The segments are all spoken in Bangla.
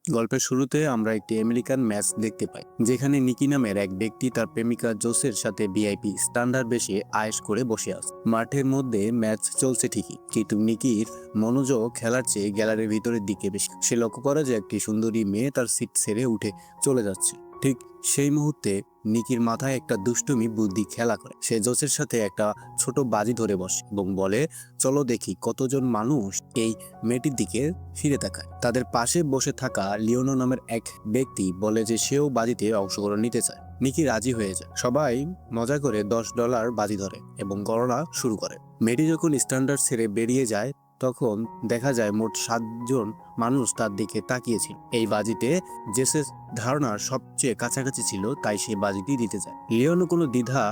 গল্পের শুরুতে আমরা একটি আমেরিকান ম্যাচ দেখতে পাই, যেখানে নিকি নামের এক ব্যক্তি তার প্রেমিকা জোসের সাথে ভিআইপি স্ট্যান্ডার্ড বেশি আয়েশ করে বসে আছে। মাঠের মধ্যে ম্যাচ চলছে ঠিকই, কিন্তু নিকির মনোযোগ খেলার চেয়ে গ্যালারির ভিতরের দিকে বেশি। সে লক্ষ্য করে যে একটি সুন্দরী মেয়ে তার সিট ছেড়ে উঠে চলে যাচ্ছে। ঠিক সেই মুহূর্তে নিকির মাথায় একটা দুষ্টুমি বুদ্ধি খেলা করে। সে জোসের সাথে একটা ছোট বাজি ধরে বসে এবং বলে, চলো দেখি কতজন মানুষ এই মেয়েটির দিকে ফিরে তাকায়। তাদের পাশে বসে থাকা লিওনো নামের এক ব্যক্তি বলে যে সেও বাজিতে অংশগ্রহণ নিতে চায়। নিকি রাজি হয়ে যায়। সবাই মজা করে $10 বাজি ধরে এবং গণনা শুরু করে। মেয়েটি যখন স্ট্যান্ডার্ড ছেড়ে বেরিয়ে যায়, তখন দেখা যায় মোট 7জন মানুষ তার দিকে তাকিয়েছিল। এই বাজিতে জেসের ধারণার সবচেয়ে কাছাকাছি ছিল, তাই সে বাজিটি দিতে যায়। লিওনো কোনো দ্বিধা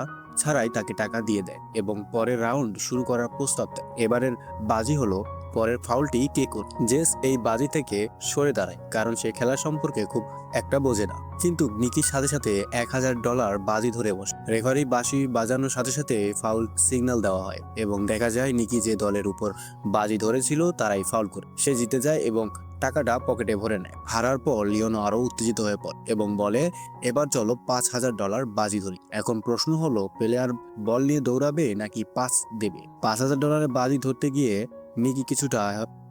ছাড়াই তাকে টাকা দিয়ে দেয় এবং পরের রাউন্ড শুরু করার প্রস্তাব দেয়। এবারের বাজি হলো পরের ফাউলটি কে করবে। জেস এই বাজি থেকে সরে দাঁড়ায়, কারণ সে খেলা সম্পর্কে খুব একটা বোঝে না। কিন্তু নিকির সাথে সাথে $1000 বাজি ধরে বসে। রেফারি বাঁশি বাজানোর সাথে সাথে ফাউল সিগন্যাল দেওয়া হয় এবং দেখা যায় নিকি যে দলের উপর বাজি ধরেছিল তারাই ফাউল করে। সে জিতে যায় এবং টাকাটা পকেটে ভরে নেয়। হারার পর লিওনো আরো উত্তেজিত হয়ে পড়ে এবং বলে, এবার চলো $5000 বাজি ধরি। এখন প্রশ্ন হলো, প্লেয়ার বল নিয়ে দৌড়াবে নাকি পাস দেবে? $5000 বাজি ধরতে গিয়ে নিকি কিছুটা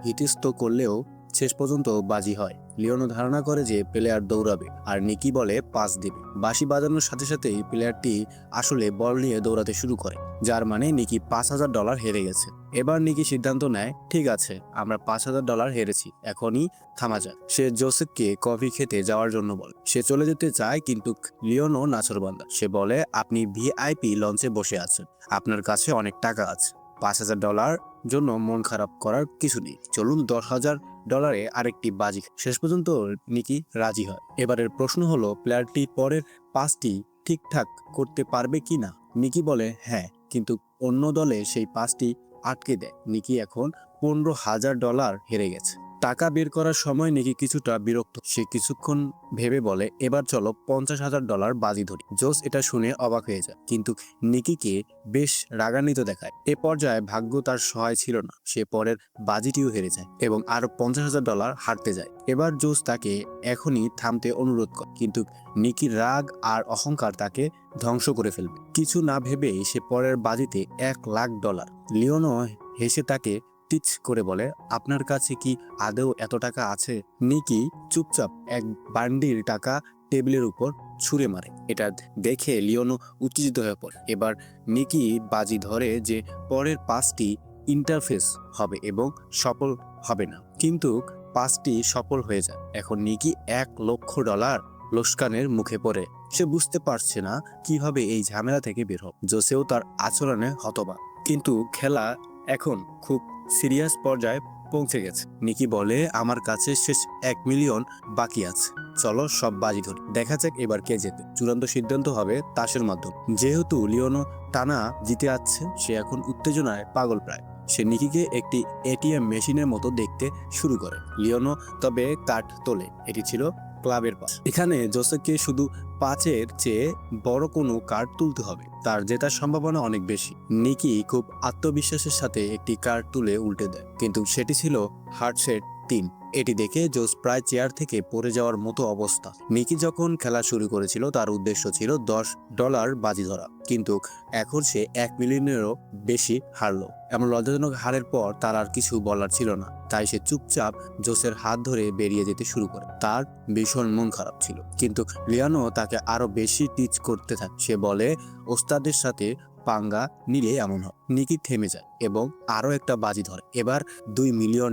হিতস্থ করলেও শেষ পর্যন্ত বাজি হয়। লিওনো ধারণা করে যে প্লেয়ার দৌড়াবে আর নিকি বলে পাস দেবে। বাঁশি বাজানোর সাথে সাথেই প্লেয়ারটি আসলে বল নিয়ে দৌড়াতে শুরু করে, যার মানে নিকি $5000 হেরে গেছে। এবার নিকি সিদ্ধান্ত নেয়, ঠিক আছে, আমরা $5000 হেরেছি, এখনই থামা যাক। সে জোসেফকে কফি খেতে যাওয়ার জন্য বলে। সে চলে যেতে চায়, কিন্তু লিওনো নাছোড়বান্দা। সে বলে, আপনি ভিআইপি লঞ্চে বসে আছেন, আপনার কাছে অনেক টাকা আছে, $5000 জন্য মন খারাপ করার কিছু নেই। চলুন $10,000 আরেকটি বাজি। শেষ পর্যন্ত নিকি রাজি হয়। এবারের প্রশ্ন হলো, প্লেয়ারটি পরের পাসটি ঠিকঠাক করতে পারবে কিনা। নিকি বলে হ্যাঁ, কিন্তু অন্য দলে সেই পাসটি আটকে দেয়। নিকি এখন $15,000 হেরে গেছে। টাকা বের করার সময় নিকি কিছুটা বিরক্ত। সে কিছুক্ষণ ভেবে বলে, এবার চলো $50,000 বাজি ধরি। জোস এটা শুনে অবাক হয়ে যায়, কিন্তু নিকিকে বেশ রাগান্বিত দেখায়। এ পর্যায়ে ভাগ্য তার সহায় ছিল না। সে পরের বাজিটিও হেরে যায় এবং আরো $50,000 হারতে যায়। এবার জোস তাকে এখনই থামতে অনুরোধ করে, কিন্তু নিকির রাগ আর অহংকার তাকে ধ্বংস করে ফেলবে। কিছু না ভেবেই সে পরের বাজিতে $1,00,000। লিওনো হেসে তাকে টিচ করে বলে, আপনার কাছে কি আদৌ এত টাকা আছে? নিকি চুপচাপ এক বান্ডিল টাকা টেবিলের উপর ছুঁড়ে মারে। এটা দেখে লিওনো উত্তেজিত হয়ে পড়ে। এবার নিকি বাজি ধরে যে পরের পাসটি ইন্টারফেস হবে এবং সফল হবে না, কিন্তু পাসটি সফল হয়ে যায়। এখন নিকি $1,00,000 লোকসানের মুখে পড়ে। সে বুঝতে পারছে না কিভাবে এই ঝামেলা থেকে বের হবে। জোসেও তার আচরণে হতবাক, কিন্তু খেলা এখন খুব সিরিয়াস পর্যায়ে পৌঁছে গেছে। নিকি বলে, আমার কাছে শেষ 1 মিলিয়ন বাকি আছে, চলো সব বাজি ধরি, দেখা যাক এবার কে জেতে। চূড়ান্ত সিদ্ধান্ত হবে তাসের মাধ্যমে। যেহেতু লিওনো টানা জিতে যাচ্ছে, সে এখন উত্তেজনায় পাগল প্রায়। সে নিকিকে একটি এটিএম মেশিনের মতো দেখতে শুরু করে। লিওনো তবে কার্ড তোলে। এটি ছিল ক্লাবের পাস। এখানে জোসেফকে শুধু 5-এর চেয়ে বড় কোনো কার্ড তুলতে হবে, তার জেতার সম্ভাবনা অনেক বেশি। নিকি খুব আত্মবিশ্বাসের সাথে একটি কার্ড তুলে উল্টে দেয়, কিন্তু সেটি ছিল হার্টসেট 3। এটি দেখে জোস প্রায় চেয়ার থেকে পড়ে যাওয়ার মতো অবস্থা। নিকি যখন খেলা শুরু করেছিল তার উদ্দেশ্য ছিল $10 বাজি ধরা, কিন্তু এখন সে 1 মিলিয়নেরও বেশি হারলো। এমন লজ্জাজনক হারের পর তার আর কিছু বলার ছিল না, তাই সে চুপচাপ জোসের হাত ধরে বেরিয়ে যেতে শুরু করে। তার ভীষণ মন খারাপ ছিল, কিন্তু লিওনো তাকে আরো বেশি টিচ করতে থাকে। সে বলে, ওস্তাদের সাথে পাঙ্গা নিলে এমন হয়। নিকি থেমে যায় এবং আরো একটা বাজি ধরে, এবার $2 মিলিয়ন।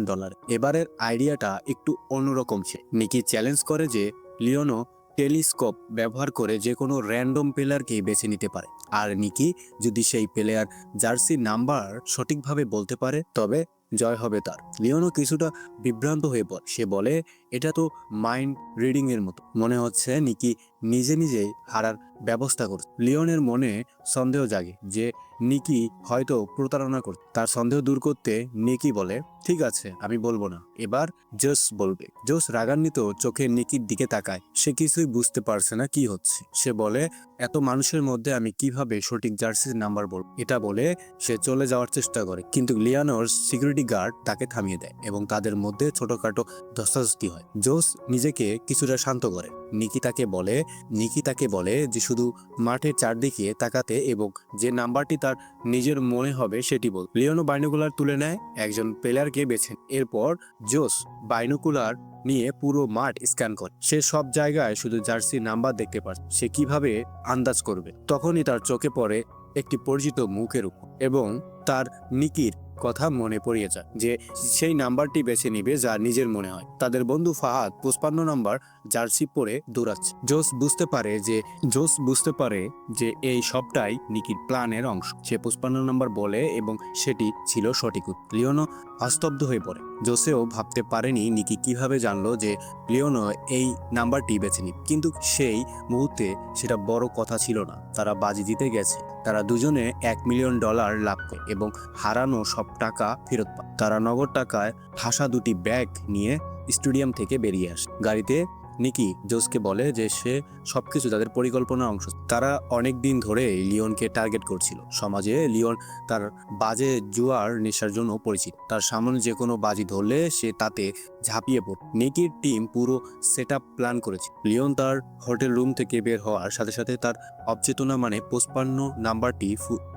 এবারের আইডিয়াটা একটু অন্যরকম ছিল। নিকি চ্যালেঞ্জ করে যে লিওনো টেলিস্কোপ ব্যবহার করে যে কোনো র্যান্ডম প্লেয়ারকে বেছে নিতে পারে, আর নিকি যদি সেই প্লেয়ার জার্সি নাম্বার সঠিকভাবে বলতে পারে তবে জয় হবে তার। লিওনো কিছুটা বিভ্রান্ত হয়ে পড়ে। সে বলে, এটা তো মাইন্ড রিডিং এর মতো, মনে হচ্ছে নিকি নিজে নিজেই হারার ব্যবস্থা করছে। লিওনের মনে সন্দেহ জাগে যে নিকি হয়তো প্রতারণা করছে। তার সন্দেহ দূর করতে নিকি বলে, ঠিক আছে, আমি বলবো না, এবার জোস বলবে। জোস রাগান্বিত চোখে নিকির দিকে তাকায়। সে কিছুই বুঝতে পারছে না কি হচ্ছে। সে বলে, এত মানুষের মধ্যে আমি কিভাবে সঠিক জার্সির নাম্বার বলবো? এটা বলে সে চলে যাওয়ার চেষ্টা করে, কিন্তু লিওনোর সিকিউরিটি সিকিউরিটি গার্ড তাকে থামিয়ে দেয় এবং তাদের মধ্যে ছোটখাটো ধস্তাধস্তি হয়। জোস নিজেকে কিছুটা শান্ত করে। নিকি তাকে বলে যে শুধু মাঠের চারদিকে তাকাতে এবং যে নাম্বারটি তার নিজের মনে হবে সেটি বল। লিওনো বাইনোকুলার তুলে নেয়, একজন প্লেয়ারকে বেছে নেয়। এরপর জোস বাইনোকুলার নিয়ে পুরো মাঠ স্ক্যান করে। সে সব জায়গায় শুধু জার্সি নাম্বার দেখতে পাচ্ছে। সে কিভাবে আন্দাজ করবে? তখনই তার চোখে পড়ে একটি পরিচিত মুখের উপর এবং তার নিকির কথা মনে পড়িয়ে যায় যে সেই নাম্বারটি বেছে নিবে যা নিজের মনে হয়। তাদের বন্ধু ফাহাদ 55 নাম্বার জার্সি পরে দৌড়াচ্ছে। জোস বুঝতে পারে যে এই সবটাই নিকির প্ল্যানের অংশ। সে 55 নাম্বার বলে এবং সেটি ছিল সঠিক উত্তর। লিওনো স্তব্ধ হয়ে পড়ে। জোসেও ভাবতে পারেনি নিকি কিভাবে জানলো যে লিওনো এই নাম্বারটি বেছে নিবে, কিন্তু সেই মুহূর্তে সেটা বড় কথা ছিল না। তারা বাজি জিতে গেছে। তারা দুজনে $1 মিলিয়ন লাভ করে এবং হারানো সব টাকা ফেরত পায়। তারা নগদ টাকায় ঠাসা দুটি ব্যাগ নিয়ে স্টেডিয়াম থেকে বেরিয়ে আসে। গাড়িতে নিকি জোসকে বলে যে সে সবকিছু তাদের পরিকল্পনার অংশ। তারা অনেক দিন ধরে লিওনকে টার্গেট করছিল। সমাজে লিওন তার বাজে জুয়ার নেশার জন্য পরিচিত। তার সামনে যে কোনো বাজি ধরলে সে তাতে ঝাঁপিয়ে পড়ে। নিকির টিম পুরো সেটআপ প্ল্যান করেছে। লিওন তার হোটেল রুম থেকে বের হওয়ার সাথে সাথে তার অবচেতনা 55 নাম্বারটি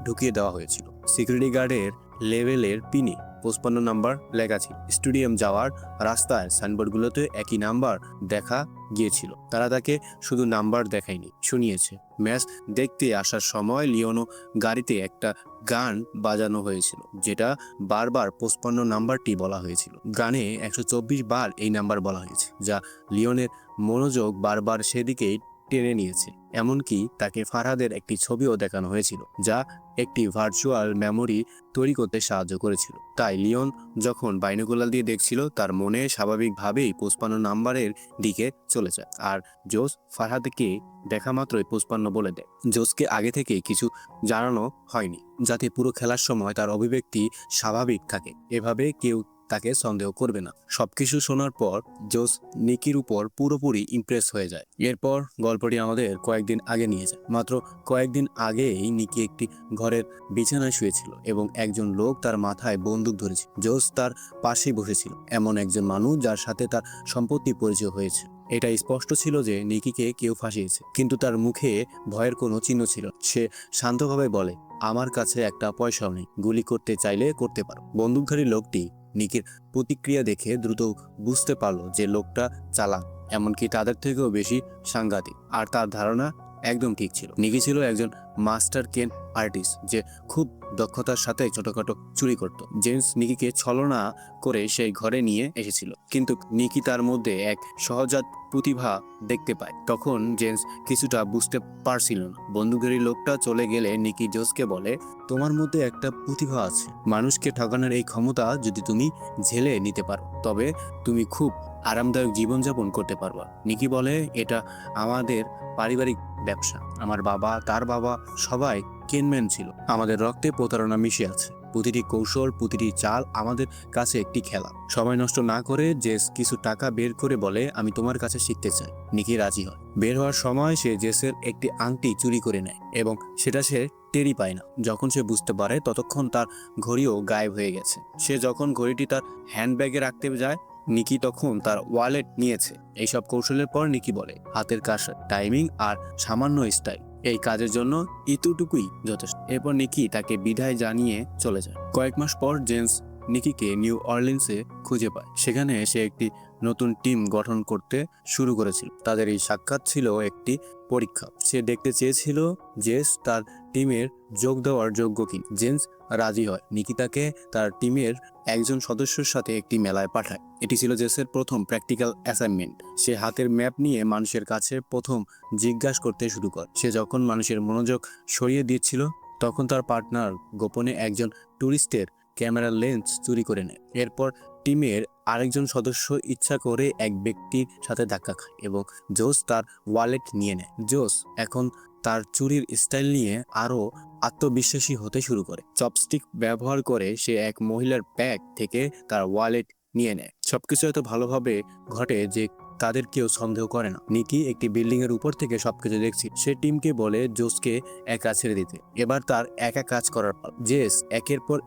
ঢুকিয়ে দেওয়া হয়েছিল। সিকিউরিটি গার্ডের লেভেলের পিনে 55 নাম্বার লেখা ছিল। স্টেডিয়াম যাওয়ার রাস্তায় সাইনবোর্ডগুলোতে একই নাম্বার দেখা গিয়েছিল। তারা তাকে শুধু নাম্বার দেখায়নি, শুনিয়েছে। ম্যাচ দেখতে আসার সময় লিওনো গাড়িতে একটা গান বাজানো হয়েছিল, যেটা বারবার 55 নাম্বারটি বলা হয়েছিল। গানে 124 বার এই নাম্বার বলা হয়েছে, যা লিওনের মনোযোগ বারবার সেদিকেই টেনে নিয়েছে। এমনকি তাকে ফারহাদের একটি ছবিও দেখানো হয়েছিল, যা একটি ভার্চুয়াল মেমোরি তৈরি করতে সাহায্য করেছিল। তাই লিওন যখন বাইনোকুলার দিয়ে দেখছিল, তার মনে স্বাভাবিকভাবেই 55 নাম্বারের দিকে চলে যায়। আর জোস ফারহাদকে দেখা মাত্রই 55 বলে দেয়। জোসকে আগে থেকে কিছু জানানো হয়নি, যাতে পুরো খেলার সময় তার অভিব্যক্তি স্বাভাবিক থাকে। এভাবে কেউ তাকে সন্দেহ করবে না। সবকিছু শোনার পর জোস নিকির উপর পুরোপুরি ইমপ্রেস হয়ে যায়। এরপর গল্পটি আমাদের কয়েকদিন আগে নিয়ে যায়। মাত্র কয়েকদিন আগেই নিকি একটি ঘরের বিছানায় শুয়েছিল এবং একজন লোক তার মাথায় বন্দুক ধরেছিল। জোস তার পাশেই বসেছিল, এমন একজন মানুষ যার সাথে তার সম্পত্তি পরিচয় হয়েছে। এটা স্পষ্ট ছিল যে নিকিকে কেউ ফাঁসিয়েছে, কিন্তু তার মুখে ভয়ের কোনো চিহ্ন ছিল। সে শান্তভাবে বলে, আমার কাছে একটা পয়সাও নেই, গুলি করতে চাইলে করতে পারো। বন্দুকধারী লোকটি নিকির প্রতিক্রিয়া দেখে দ্রুত বুঝতে পারলো যে লোকটা চালাক, এমনকি তাদের থেকেও বেশি সাংঘাতিক। আর তার ধারণা একদম ঠিক ছিল। নিকি ছিল একজন মাস্টার কেন আর্টিস্ট, যে খুব দক্ষতার সাথে ছোটখাটো চুরি করত। জেমস নিকিকে ছলনা করে সেই ঘরে নিয়ে এসেছিল, কিন্তু নিকি তার মধ্যে এক সহজাত প্রতিভা দেখতে পায়। তখন জেমস কিছুটা বুঝতে পারছিল না। বন্দুকধারী লোকটা চলে গেলে নিকি জোসকে বলে, তোমার মধ্যে একটা প্রতিভা আছে। মানুষকে ঠকানোর এই ক্ষমতা যদি তুমি ঝেলে নিতে পারো, তবে তুমি খুব আরামদায়ক জীবনযাপন করতে পারবা। নিকি বলে, এটা আমাদের পারিবারিক ব্যবসা। আমার বাবা, তার বাবা, সবাই কেনম্যান ছিল। আমাদের রক্তে প্রতারণা মিশে আছে। প্রতিটি কৌশল, প্রতিটি চাল আমাদের কাছে একটি খেলা। সময় নষ্ট না করে জেস কিছু টাকা বের করে বলে, আমি তোমার কাছে শিখতে চাই। নিকি রাজি হয়। বের হওয়ার সময় সে জেসের একটি আংটি চুরি করে নেয় এবং সেটা সে টেরই পায় না। যখন সে বুঝতে পারে, ততক্ষণ তার ঘড়িও গায়েব হয়ে গেছে। সে যখন ঘড়িটি তার হ্যান্ডব্যাগে রাখতে যায়, নিকি তখন তার ওয়ালেট নিয়েছে। এইসব কৌশলের পর নিকি বলে, হাতের কাজ, টাইমিং আর সামান্য স্টাইল, এই কাজের জন্য এতটুকুই যথেষ্ট। এরপর নিকি তাকে বিদায় জানিয়ে চলে যায়। কয়েক মাস পর জেমস নিকিকে নিউ অরলিন্সে খুঁজে পায়। সেখানে সে একটি নতুন টিম গঠন করতে শুরু করেছিল। তাদের এই সাক্ষাৎ ছিল একটি পরীক্ষা। সে দেখতে চেয়েছিল জেস তার টিমের যোগ দেওয়ার যোগ্য কিনা। জেমস রাজি হয়। নিকি তাকে তার টিমের একজন সদস্যের সাথে একটি মেলায় পাঠায়। এটি ছিল জেসের প্রথম প্র্যাকটিক্যাল অ্যাসাইনমেন্ট। সে হাতের ম্যাপ নিয়ে মানুষের কাছে প্রথম জিজ্ঞাসা করতে শুরু করে। সে যখন মানুষের মনোযোগ সরিয়ে দিচ্ছিল, তখন তার পার্টনার গোপনে একজন টুরিস্টের ক্যামেরার লেন্স চুরি করে নেয়। এরপর টিমের আরেকজন সদস্য ইচ্ছা করে এক ব্যক্তির সাথে ধাক্কা খায় এবং জোস তার ওয়ালেট নিয়ে নেয়। জোস এখন তার চুরির স্টাইল নিয়ে আরও আত্মবিশ্বাসী হতে শুরু করে। চপস্টিক ব্যবহার করে সে এক মহিলার ব্যাগ থেকে তার ওয়ালেট নিয়ে নেয়। সবকিছু এত ভালোভাবে ঘটে যে তাদের কেউ সন্দেহ করে না। নিকি একটি বিল্ডিং এর উপর থেকে সবকিছু দেখছি। সে টিমকে বলে জোসকে একা ছেড়ে দিতে। এবার তার একা কাজ করার পর জেস একের পর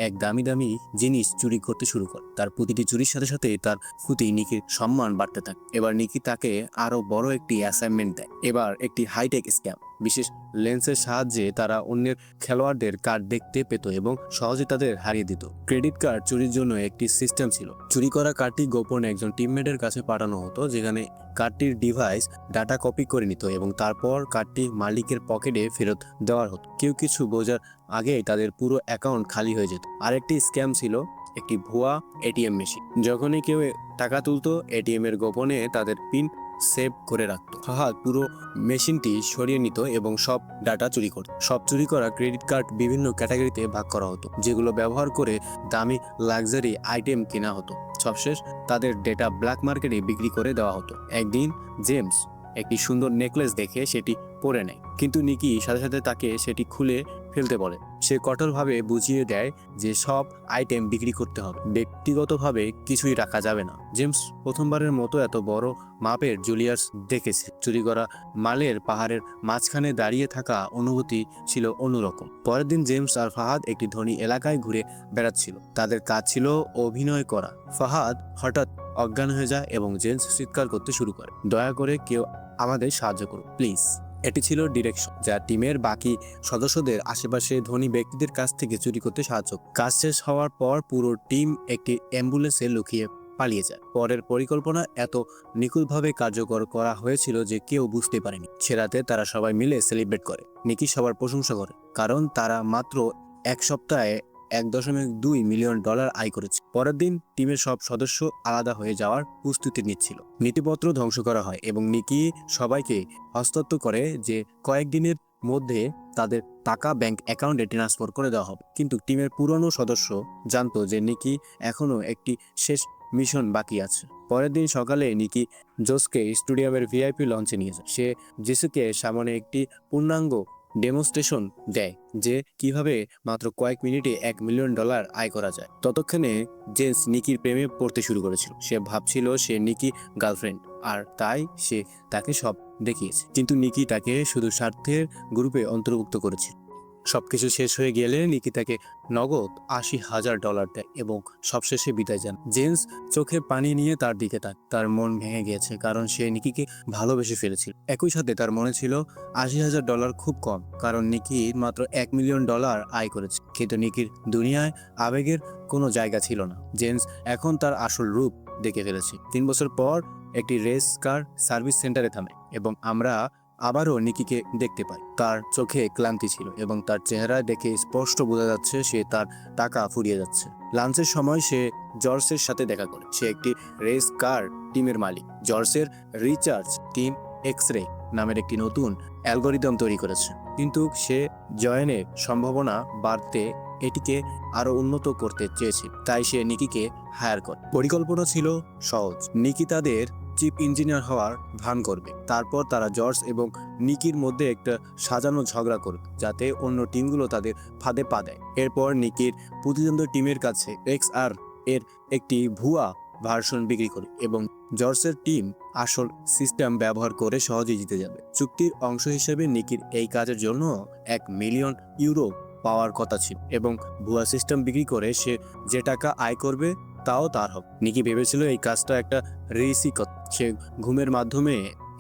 এক দামি দামি জিনিস চুরি করতে শুরু করে। তার প্রতিটি চুরির সাথে সাথে তার প্রতি নিকির সম্মান বাড়তে থাকে। এবার নিকি তাকে আরো বড় একটি অ্যাসাইনমেন্ট দেয়। এবার একটি হাইটেক স্ক্যাম। বিশেষ লেন্সের সাহায্যে তারা অন্যের খেলোয়াড়দের কার্ড দেখতে পেত এবং সহজে তাদের হারিয়ে দিত। ক্রেডিট কার্ড চুরির জন্য একটি সিস্টেম ছিল। চুরি করা কার্ডটি গোপনে একজন টিমমেটের কাছে পাঠানো হতো, যেখানে কার্ডটির ডিভাইস ডাটা কপি করে নিত এবং তারপর কার্ডটি মালিকের পকেটে ফেরত দেওয়া হতো। কেউ কিছু বোঝার আগেই তাদের পুরো অ্যাকাউন্ট খালি হয়ে যেত। আরেকটি স্ক্যাম ছিল একটি ভুয়া এটিএম মেশিন। যখনই কেউ টাকা তুলতো, এটিএম এর গোপনে তাদের পিন সেভ করে রাখতো। ফাহাদ পুরো মেশিনটি সরিয়ে নিত এবং সব ডাটা চুরি করত। সব চুরি করা ক্রেডিট কার্ড বিভিন্ন ক্যাটাগরিতে ভাগ করা হতো, যেগুলো ব্যবহার করে দামি লাক্সারি আইটেম কেনা হতো। সবশেষ তাদের ডেটা ব্ল্যাক মার্কেটে বিক্রি করে দেওয়া হতো। একদিন জেমস একটি সুন্দর নেকলেস দেখে সেটি পরে নেয়, কিন্তু নিকি সাথে সাথে তাকে সেটি খুলে ফেলতে বলে। সে কঠোরভাবে বুঝিয়ে দেয় যে সব আইটেম বিক্রি করতে হবে, ব্যক্তিগতভাবে কিছুই রাখা যাবে না। জেমস প্রথমবারের মতো এত বড় মাপের জুলিয়াস দেখেছে। চুরি করা মালের পাহাড়ের মাঝখানে দাঁড়িয়ে থাকা অনুভূতি ছিল অন্যরকম। পরের দিন জেমস আর ফাহাদ একটি ধনী এলাকায় ঘুরে বেড়াচ্ছিল। তাদের কাজ ছিল অভিনয় করা। ফাহাদ হঠাৎ অজ্ঞান হয়ে যায় এবং জেমস চিৎকার করতে শুরু করে, দয়া করে কেউ আমাদের সাহায্য করুন প্লিজ। এটি ছিল ডিরেকশন, যা টিমের বাকি সদস্যদের আশেপাশে ধনী ব্যক্তিদের কাছ থেকে চুরি করতে সাহায্য। কাজ শেষ হওয়ার পর পুরো টিম একটি অ্যাম্বুলেন্সে লুকিয়ে পালিয়ে যায়। পরের পরিকল্পনা এত নিখুঁতভাবে কার্যকর করা হয়েছিল যে কেউ বুঝতে পারেনি। সে রাতে তারা সবাই মিলে সেলিব্রেট করে। নিকি সবার প্রশংসা করে, কারণ তারা মাত্র এক সপ্তাহে $1.2 মিলিয়ন আয় করেছে। পরের দিন টিমের সব সদস্য আলাদা হয়ে যাওয়ার প্রস্তুতি নিচ্ছিল। নীতিপত্র ধ্বংস করা হয় এবং নিকি সবাইকে হস্তান্তর করে যে কয়েকদিনের মধ্যে তাদের টাকা ব্যাংক অ্যাকাউন্টে ট্রান্সফার করে দেওয়া হবে। কিন্তু টিমের পুরনো সদস্য জানতো যে নিকি এখনো একটি শেষ মিশন বাকি আছে। পরের দিন সকালে নিকি জোসকে স্টেডিয়ামের ভিআইপি লঞ্চে নিয়ে যায়। সে জেসুকে সামনে একটি পূর্ণাঙ্গ ডেমনস্ট্রেশন দেয় যে কিভাবে মাত্র কয়েক মিনিটে $1 মিলিয়ন আয় করা যায়। ততক্ষণে জেমস নিকির প্রেমে পড়তে শুরু করেছিল। সে ভাবছিল সে নিকি গার্লফ্রেন্ড, আর তাই সে তাকে সব দেখিয়েছে। কিন্তু নিকি তাকে শুধু স্বার্থের গ্রুপে অন্তর্ভুক্ত করেছিল। সবকিছু শেষ হয়ে গেলে নিকি তাকে নগদ $80,000 দেয় এবং সবশেষে বিদায় যান। জেমস চোখে পানি নিয়ে তার দিকে তার মন ভেঙে গিয়েছে, কারণ সে নিকিকে ভালোবেসে ফেলেছিল। একই সাথে তার মনে ছিল $80,000 খুব কম, কারণ নিকি মাত্র $1 মিলিয়ন আয় করেছে। কিন্তু নিকির দুনিয়ায় আবেগের কোনো জায়গা ছিল না। জেমস এখন তার আসল রূপ দেখে ফেলেছে। 3 বছর পর একটি রেস কার সার্ভিস সেন্টারে থামে এবং আমরা আবারও নিকিকে দেখতে পাই। তার চোখে ক্লান্তি ছিল এবং তার চেহারা দেখে স্পষ্ট বোঝা যাচ্ছে সে তার টাকা ফুরিয়ে যাচ্ছে। লাঞ্চের সময় সে জর্জের সাথে দেখা করে। সে একটি রেস কার টিমের মালিক। জর্জের রিচার্জ টিম এক্স-রে নামের একটি নতুন অ্যালগোরিদম তৈরি করেছে, কিন্তু সে জয়েনের সম্ভাবনা বাড়তে এটিকে আরো উন্নত করতে চেয়েছিল। তাই সে নিকিকে হায়ার করে। পরিকল্পনা ছিল সহজ। নিকি তাদের চিফ ইঞ্জিনিয়ার হওয়ার ভান করবে। তারপর তারা জর্জ এবং নিকির মধ্যে একটা সাজানো ঝগড়া করবে, যাতে অন্য টিমগুলো তাদের ফাঁদে পা দেয়। এরপর নিকির প্রতিদ্বন্দ্বী টিমের কাছে XR এর একটি ভুয়া ভার্সন বিক্রি করে এবং জর্জের টিম আসল সিস্টেম ব্যবহার করে সহজেই জিতে যাবে। চুক্তির অংশ হিসেবে নিকির এই কাজের জন্য €1 মিলিয়ন পাওয়ার কথা ছিল এবং ভুয়া সিস্টেম বিক্রি করে সে যে টাকা আয় করবে তাও তার হবে। নিকি ভেবেছিল এই কাজটা একটা রিস্ক, সে ঘুমের মাধ্যমে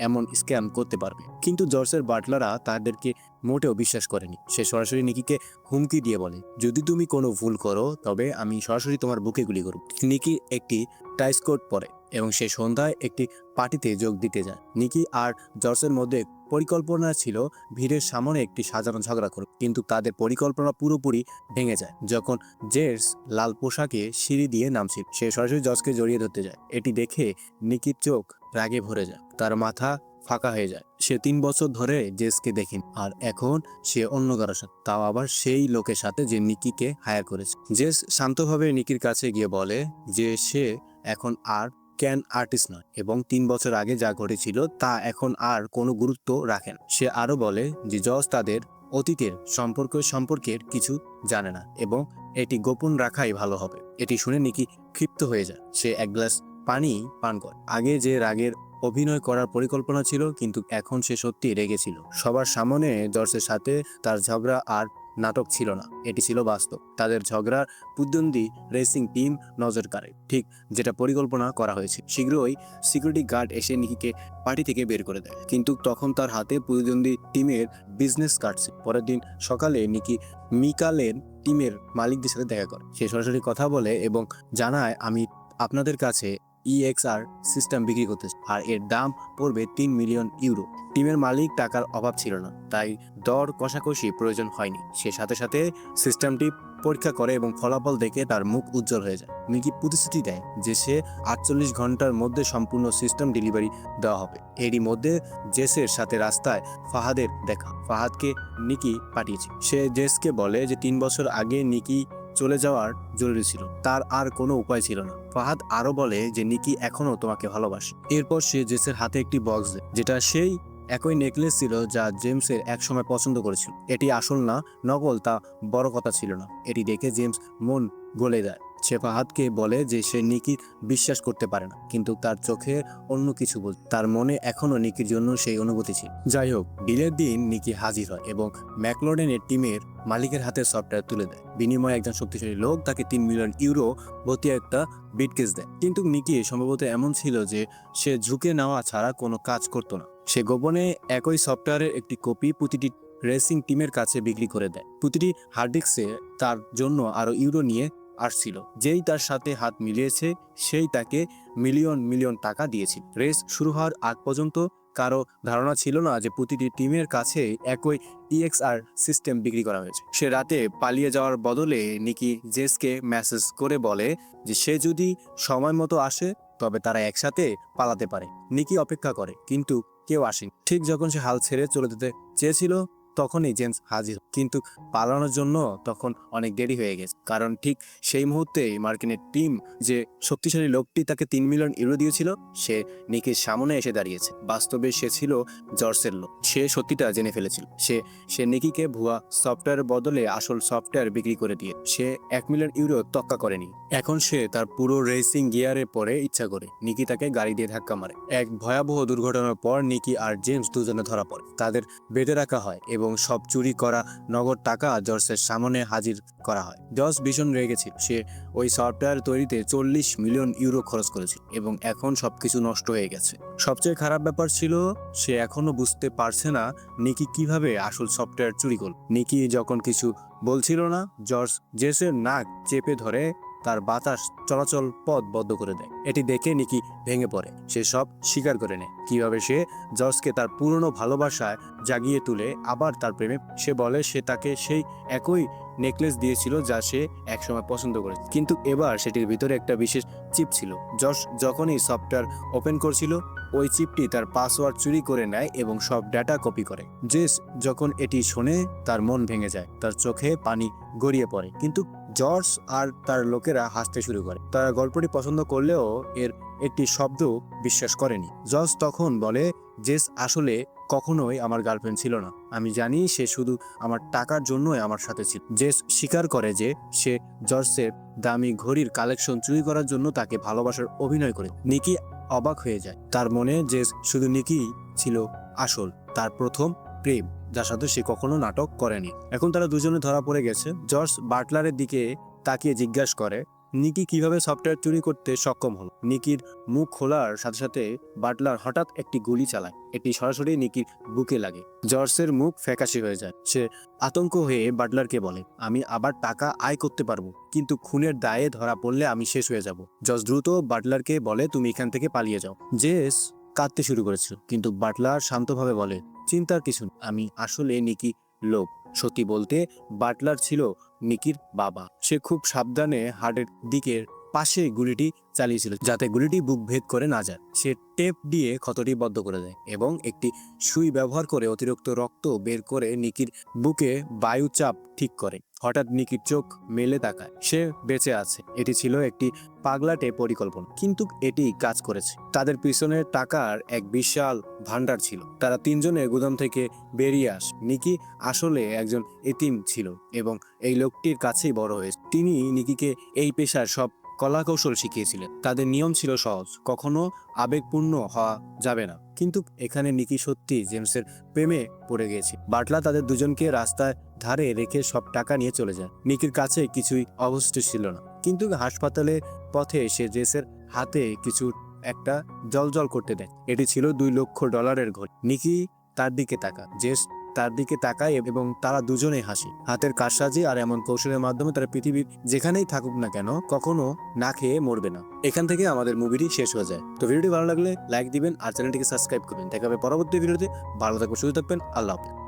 এমন স্ক্যাম করতে পারবে। কিন্তু জর্জের বাটলাররা তাদেরকে মোটেও বিশ্বাস করেনি। সে সরাসরি নিকিকে হুমকি দিয়ে বলে, যদি তুমি কোনো ভুল করো তবে আমি সরাসরি তোমার বুকে গুলি করব। নিকি একটি টাইস কোট পরে এবং সে সন্ধ্যায় একটি পার্টিতে যোগ দিতে যায়। নিকি আর জর্জের মধ্যে পরিকল্পনা ছিল ভিড়ের সামনে একটি সাজানো ঝগড়া করবে, কিন্তু তাদের পরিকল্পনা পুরোপুরি ভেঙে যায় যখন জেস লাল পোশাকে সিঁড়ি দিয়ে নামছিল। সে সরাসরি জর্জকে জড়িয়ে ধরতে যায়। এটি দেখে নিকির চোখ রাগে ভরে যায়, তার মাথা ফাঁকা হয়ে যায়। সে 3 বছর ধরে জেসকে দেখেন, আর এখন সে অন্য কারো সাথে, তাও আবার সেই লোকের সাথে যে নিকিকে হায়ার করেছে। জেস শান্তভাবে নিকির কাছে গিয়ে বলে যে সে এখন আর ক্যান আর্টিস্ট নয় এবং 3 বছর আগে যা ঘটেছিল তা এখন আর কোনো গুরুত্ব রাখেন। সে আরো বলে যে জজ তাদের অতীতের সম্পর্কের কিছু জানে না এবং এটি গোপন রাখাই ভালো হবে। এটি শুনে নিকি ক্ষিপ্ত হয়ে যায়। সে এক গ্লাস পানি পান করে। আগে যে রাগের অভিনয় করার পরিকল্পনা ছিল, কিন্তু এখন সে সত্যি রেগেছিল। সবার সামনে জর্জের সাথে তার ঝগড়া আর নাটক ছিল না, এটি ছিল বাস্তব। তাদের ঝগড়ার প্রতিদ্বন্দ্বী রেসিং টিম নজর কাড়ে, ঠিক যেটা পরিকল্পনা করা হয়েছে। শীঘ্রই সিকিউরিটি গার্ড এসে নিকিকে পার্টি থেকে বের করে দেয়, কিন্তু তখন তার হাতে প্রতিদ্বন্দ্বী টিমের বিজনেস কার্ড ছিল। পরের দিন সকালে নিকি মিকালের টিমের মালিকদের সাথে দেখা করে। সে সরাসরি কথা বলে এবং জানায়, আমি আপনাদের কাছে EXR সিস্টেম বিক্রি করতেছে আর এর দাম পড়বে 3 মিলিয়ন ইউরো। টিমের মালিক টাকার অভাব ছিল না, তাই দর কষাকষি প্রয়োজন হয়নি। সে সাথে সাথে সিস্টেমটি পরীক্ষা করে এবং ফলাফল দেখে তার মুখ উজ্জ্বল হয়ে যায়। নিকি প্রতিশ্রুতি দেয় যে সে 48 ঘন্টার মধ্যে সম্পূর্ণ সিস্টেম ডেলিভারি দেওয়া হবে। এরই মধ্যে জেসের সাথে রাস্তায় ফাহাদের দেখা। ফাহাদকে নিকি পাঠিয়েছে। সে জেসকে বলে যে 3 বছর আগে নিকি চলে যাওয়ার জরুরি ছিল, তার আর কোনো উপায় ছিল না। ফাহাদ আরো বলে যে নিকি এখনো তোমাকে ভালোবাসে। এরপর সে জেসের হাতে একটি বক্স দেয়, যেটা সেই একই নেকলেস ছিল যা জেমসের একসময় পছন্দ করেছিল। এটি আসল না নকল তা বড় কথা ছিল না। এটি দেখে জেমস মন গলে যায়। সে ফাহাদকে বলে যে সে নিকির বিশ্বাস করতে পারে না, কিন্তু তার চোখে অন্য কিছু বোঝে। তার মনে এখনো নিকির জন্য সেই অনুভূতি ছিল। যাই হোক, ডিলের দিন নিকি হাজির হয় এবং ম্যাকলোডেনের টিমের মালিকের হাতে সফটওয়্যার তুলে দেয়। বিনিময়ে একজন শক্তিশালী লোক তাকে 3 মিলিয়ন ইউরো ভর্তি একটা বিটকেস দেয়। কিন্তু নিকি সম্ভবত এমন ছিল যে সে ঝুঁকে নেওয়া ছাড়া কোনো কাজ করতো না। সে গোপনে একই সফটওয়্যারের একটি কপি প্রতিটি রেসিং টিমের কাছে বিক্রি করে দেয়। প্রতিটি হার্ডডিস্কে তার জন্য আরো ইউরো নিয়ে আসছিল। যেই তার সাথে হাত মিলিয়েছে সেই তাকে মিলিয়ন মিলিয়ন টাকা দিয়েছিল। রেস শুরু হওয়ার আগ পর্যন্ত কারো ধারণা ছিল না যে প্রতিটি টিমের কাছে একই EXR সিস্টেম বিক্রি করা হয়েছে। সে রাতে পালিয়ে যাওয়ার বদলে নিকি জেসকে মেসেজ করে বলে যে সে যদি সময় মতো আসে তবে তারা একসাথে পালাতে পারে। নিকি অপেক্ষা করে, কিন্তু কেউ আসেনি। ঠিক যখন সে হাল ছেড়ে চলে যেতে চেয়েছিল তখনই জেমস হাজির, কিন্তু পালানোর জন্য তখন অনেক দেরি হয়ে গেছে। কারণ ঠিক সেই মুহূর্তে মার্কিনের টিম যে শক্তিশালী লোকটি তাকে 3 মিলিয়ন ইউরো দিয়েছিল সে নিকির সামনে এসে দাঁড়িয়েছে। বাস্তবে সে ছিল জর্জের লোক। সে সত্যিটা জেনে ফেলেছিল। সে নিকিকে ভুয়া সফটওয়্যারের বদলে আসল সফটওয়্যার বিক্রি করে দিয়ে সে 1 মিলিয়ন ইউরো তক্কা করেনি। এখন সে তার পুরো রেসিং গিয়ারে পরে ইচ্ছা করে। নিকি তাকে গাড়ি দিয়ে ধাক্কা মারে। এক ভয়াবহ দুর্ঘটনার পর নিকি আর জেমস দুজনে ধরা পড়ে। তাদের বেঁধে রাখা হয় এবং সব চুরি করা নগদ টাকা জর্জের সামনে হাজির করা হয়। জর্জ ভীষণ রেগেছিল। সে ওই সফটওয়্যার তৈরিতে 40 মিলিয়ন ইউরো খরচ করেছিল এবং এখন সবকিছু নষ্ট হয়ে গেছে। সবচেয়ে খারাপ ব্যাপার ছিল সে এখনো বুঝতে পারছে না নিকি কিভাবে আসল সফটওয়্যার চুরি করল। নিকি যখন কিছু বলছিল না, জর্জ জেসের নাক চেপে ধরে তার বাতাস চলাচল পথ বন্ধ করে দেয়। এটি দেখে নিকি ভেঙে পড়ে। সে সব স্বীকার করে নেয় কিভাবে সে জর্জকে তার পুরনো ভালোবাসায় জাগিয়ে তুলে আবার তার প্রেমে। সে বলে সে তাকে সেই একই নেকলেস দিয়েছিল যা সে একসময় পছন্দ করেছে, কিন্তু এবার সেটির ভিতরে একটা বিশেষ চিপ ছিল। জর্জ যখনই সফটওয়্যার ওপেন করছিল ওই চিপটি তার পাসওয়ার্ড চুরি করে নেয় এবং সব ডাটা কপি করে। জেস যখন এটি শোনে তার মন ভেঙে যায়, তার চোখে পানি গড়িয়ে পড়ে। কিন্তু জর্জ আর তার লোকেরা হাসতে শুরু করে। তারা গল্পটি পছন্দ করলেও এর একটি শব্দ বিশ্বাস করেনি। জর্জ তখন বলে জেস আসলে কখনোই আমার গার্লফ্রেন্ড ছিল না। আমি জানি সে শুধু আমার টাকার জন্যই আমার সাথে ছিল। জেস স্বীকার করে যে সে জর্জের দামি ঘড়ির কালেকশন চুরি করার জন্য তাকে ভালোবাসার অভিনয় করে। নিকি অবাক হয়ে যায়। তার মনে জেস শুধু নিকি ছিল আসল, তার প্রথম প্রেম, যার সাথে সে কখনো নাটক করেনি। এখন তারা দুজনে ধরা পড়ে গেছে। জর্জ বাটলারের দিকে তাকিয়ে জিজ্ঞাসা করে নিকি কিভাবে সফটওয়্যার চুরি করতে সক্ষম হলো। নিকির মুখ খোলার সাথে সাথে বাটলার হঠাৎ একটি গুলি চালায়। এটি সরাসরি নিকির বুকে লাগে। জর্জের মুখ ফ্যাকাশে হয়ে যায়। সে আতঙ্ক হয়ে বাটলারকে বলে আমি আবার টাকা আয় করতে পারবো, কিন্তু খুনের দায়ে ধরা পড়লে আমি শেষ হয়ে যাব। জর্জ দ্রুত বাটলারকে বলে তুমি এখান থেকে পালিয়ে যাও। জেস কাঁদতে শুরু করেছিল, কিন্তু বাটলার শান্তভাবে বলে চিন্তার কিছু নেই, আমি আসলে নিকি লোক। সত্যি বলতে বাটলার ছিল নিকির বাবা। সে খুব সাবধানে হার্টের দিকের পাশে গুলিটি চালিয়েছিল যাতে গুলিটি বুক ভেদ করে না যায়। সে টেপ দিয়ে ক্ষতটি বদ্ধ করে দেয় এবং একটি সুই ব্যবহার করে অতিরিক্ত রক্ত বের করে নিকির বুকে বায়ুচাপ ঠিক করে। হঠাৎ নিকির চোখ মেলে তাকায়। সে বেঁচে আছে। এটি ছিল একটি পাগলাটে পরিকল্পনা, কিন্তু এটি কাজ করেছে। তাদের পিছনে টাকার এক বিশাল ভান্ডার ছিল। তারা তিনজনের গুদাম থেকে বেরিয়ে আসে। নিকি আসলে একজন এতিম ছিল এবং এই লোকটির কাছেই বড় হয়েছে। তিনি নিকিকে এই পেশার সব কলা কৌশল শিখিয়েছিলেন। তাদের নিয়ম ছিল সহজ, কখনো আবেগপূর্ণ হওয়া যাবে না। কিন্তু এখানে নিকি সত্যি জেমসের প্রেমে পড়ে গিয়েছে। বাটলার তাদের দুজনকে রাস্তায় ধারে রেখে সব টাকা নিয়ে চলে যায়। নিকির কাছে কিছুই অবশিষ্ট ছিল না, কিন্তু হাসপাতালে পথে সে জেসের হাতে কিছু একটা জল করতে দেয়। এটি ছিল $2 লক্ষ ঘড়ি। নিকি তার দিকে তাকায়, জেস তার দিকে তাকায় এবং তারা দুজনেই হাসে। হাতের কারসাজি আর এমন কৌশলের মাধ্যমে তারা পৃথিবীর যেখানেই থাকুক না কেন কখনো না খেয়ে মরবে না। এখান থেকে আমাদের মুভিটি শেষ হয়ে যায়। তো ভিডিওটি ভালো লাগলে লাইক দিবেন আর চ্যানেলটিকে সাবস্ক্রাইব করবেন। দেখা হবে পরবর্তী ভিডিওতে। ভালো থাকবেন, সুস্থ থাকবেন। আল্লাহ হাফেজ।